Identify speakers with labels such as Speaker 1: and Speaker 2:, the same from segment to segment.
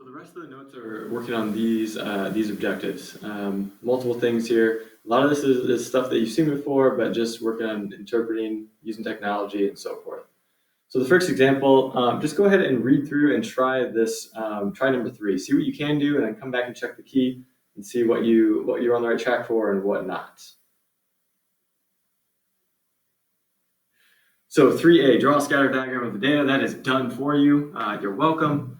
Speaker 1: So the rest of the notes are working on these objectives. Multiple things here. A lot of this is stuff that you've seen before, but just working on interpreting, using technology, and so forth. So the first example, just go ahead and read through and try this. Try number 3. See what you can do, and then come back and check the key and see what you're on the right track for and what not. So 3A, draw a scatter diagram of the data. That is done for you. You're welcome.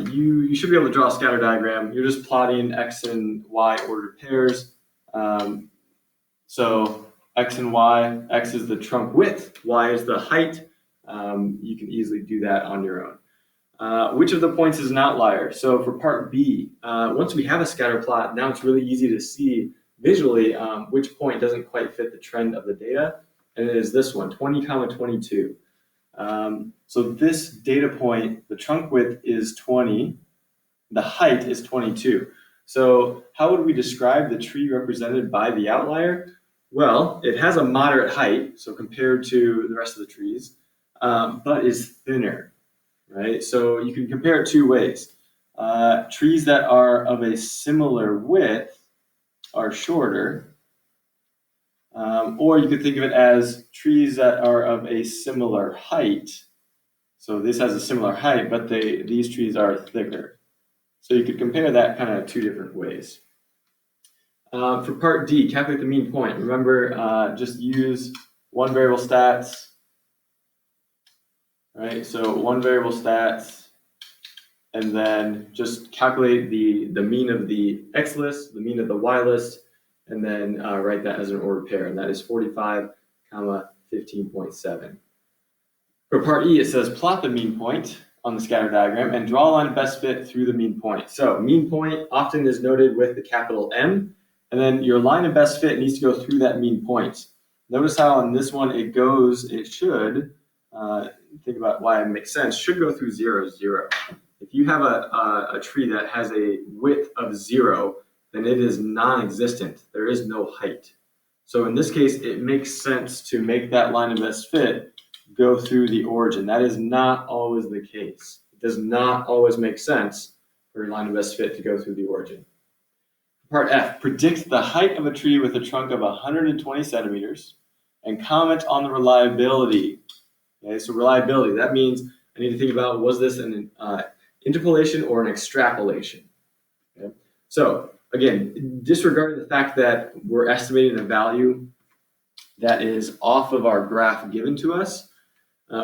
Speaker 1: You should be able to draw a scatter diagram. You're just plotting X and Y ordered pairs. So X and Y, X is the trunk width, Y is the height. You can easily do that on your own. Which of the points is an outlier? So for part B, once we have a scatter plot, now it's really easy to see visually which point doesn't quite fit the trend of the data. And it is this one, 20, 22. So this data point, the trunk width is 20, the height is 22. So how would we describe the tree represented by the outlier? Well, it has a moderate height, so compared to the rest of the trees, but is thinner, right? So you can compare it 2 ways. Trees that are of a similar width are shorter, or you could think of it as trees that are of a similar height. So this has a similar height, but these trees are thicker. So you could compare that kind of 2 different ways. For part D, calculate the mean point. Remember, just use one variable stats. Right, so one variable stats, and then just calculate the mean of the X list, the mean of the Y list, and then write that as an ordered pair, and that is 45, 15.7. For part E, it says plot the mean point on the scatter diagram and draw a line of best fit through the mean point. So mean point often is noted with the capital M, and then your line of best fit needs to go through that mean point. Notice how on this one it should, think about why it makes sense, should go through 0, 0. If you have a tree that has a width of 0, then it is non-existent. There is no height. So in this case, it makes sense to make that line of best fit go through the origin. That is not always the case. It does not always make sense for your line of best fit to go through the origin. Part F, predict the height of a tree with a trunk of 120 centimeters and comment on the reliability. Okay, so reliability, that means I need to think about, was this an interpolation or an extrapolation? Okay? So again, disregarding the fact that we're estimating a value that is off of our graph given to us,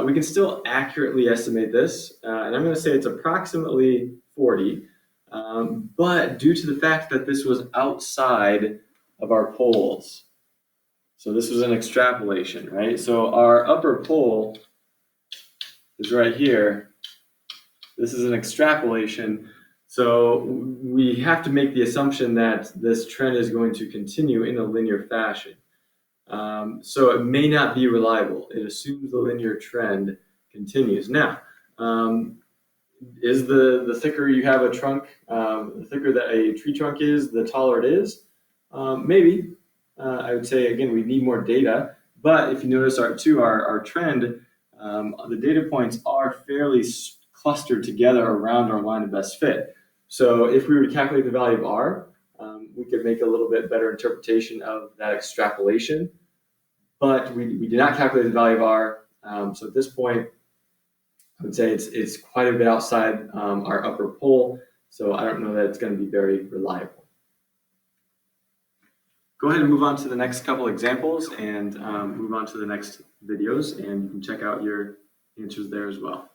Speaker 1: we can still accurately estimate this, and I'm going to say it's approximately 40, but due to the fact that this was outside of our poles, so this was an extrapolation, right? So our upper pole is right here. This is an extrapolation, so we have to make the assumption that this trend is going to continue in a linear fashion. So it may not be reliable. It assumes the linear trend continues. Now, is the thicker you have a trunk, the thicker that a tree trunk is, the taller it is? Maybe. I would say, again, we need more data. But if you notice our trend, the data points are fairly clustered together around our line of best fit. So if we were to calculate the value of R, we could make a little bit better interpretation of that extrapolation, but we did not calculate the value of R. So at this point, I would say it's quite a bit outside our upper pole, so I don't know that it's going to be very reliable. Go ahead and move on to the next couple examples and move on to the next videos, and you can check out your answers there as well.